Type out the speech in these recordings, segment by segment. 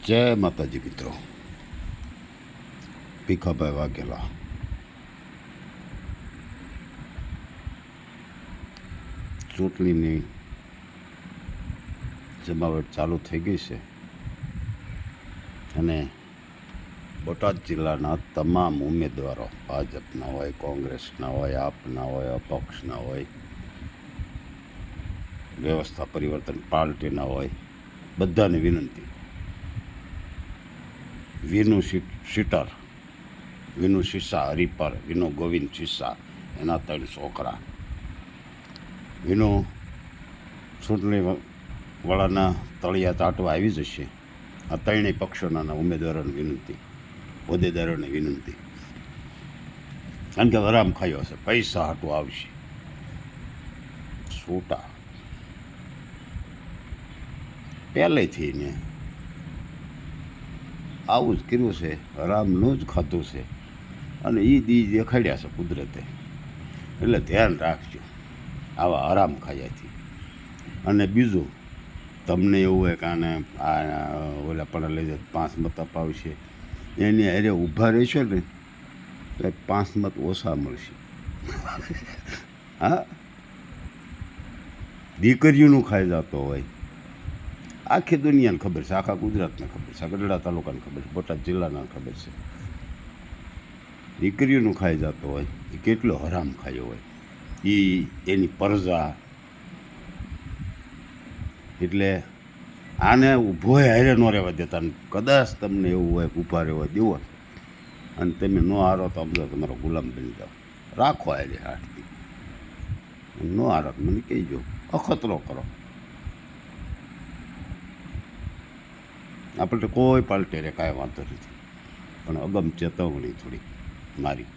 જય માતાજી મિત્રો. ભીખાભાઈ વાઘેલા. ચૂંટણીની જમાવટ ચાલુ થઈ ગઈ છે અને બોટાદ જિલ્લાના તમામ ઉમેદવારો, ભાજપના હોય, કોંગ્રેસના હોય, આપના હોય, અપક્ષના હોય, વ્યવસ્થા પરિવર્તન પાર્ટીના હોય, બધાને વિનંતી. વિનુ શીટર, વિનુ શીસા હરિપર, વિનુ ગોવિંદ શીસા, એના 3 છોકરા. વિનુ ચૂંટણી વાળાના તળિયા ચાટવા આવી જશે. આ 3 પક્ષોના ઉમેદવારોને વિનંતી, હોદ્દેદારોને વિનંતી. કારણ કે હરામ ખાયો હશે, પૈસા હાટું આવશે. છૂટા પહેલેથી ને આવું જ કર્યું છે, હરામનું જ ખાધું છે અને એ દી દેખાડ્યા છે કુદરતે. એટલે ધ્યાન રાખજો આવા હરામ ખાયાથી. અને બીજું, તમને એવું હોય કે આને ઓલા પણ લઈ જાય 5 મત અપાવશે, એની અરે ઊભા રહેશો ને તો 5 મત ઓછા મળશે. હા, દીકરીઓનું ખાઈ જતો હોય, આખી દુનિયાને ખબર છે, આખા ગુજરાતને ખબર છે, ગઢડા તાલુકાને ખબર છે, બોટાદ જિલ્લાને ખબર છે. દીકરીઓનું ખાઈ જતો હોય એ કેટલો હરામ ખાયો હોય, એની પરજા. એટલે આને ઊભો હારે ન રહેવા દેતા. કદાચ તમને એવું હોય કે ઊભા રહેવા દેવો અને તમે ન હારો તો સમજો તમારો ગુલામ બની જાઓ. રાખો હારે હાથથી, ન હારો મને કહેજો, અખતરો કરો. આપણે કોઈ પાર્ટી રે કાંઈ વાંધો નથી, પણ અગમ ચેતવણી થોડી મારી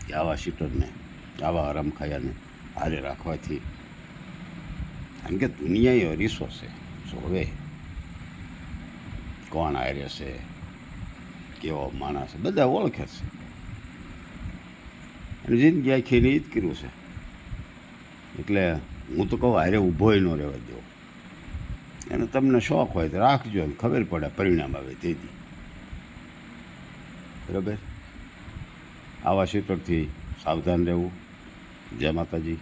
કે આવા શીટરને, આવા હરામ ખાયાને હારે રાખવાથી. કારણ કે દુનિયા એ અરીસો છે, જોવે કોણ હારે છે, કેવો માણસ છે, બધા ઓળખે છે. અને જિંદગી આખીને એ જ કર્યું છે. એટલે હું તો કહું હારે ઊભોય ન રહેવા દેવો. અને તમને શોખ હોય તો રાખજો, ને ખબર પડે પરિણામ આવે તેથી. બરાબર, આવા શીટરથી સાવધાન રહેવું. જય માતાજી.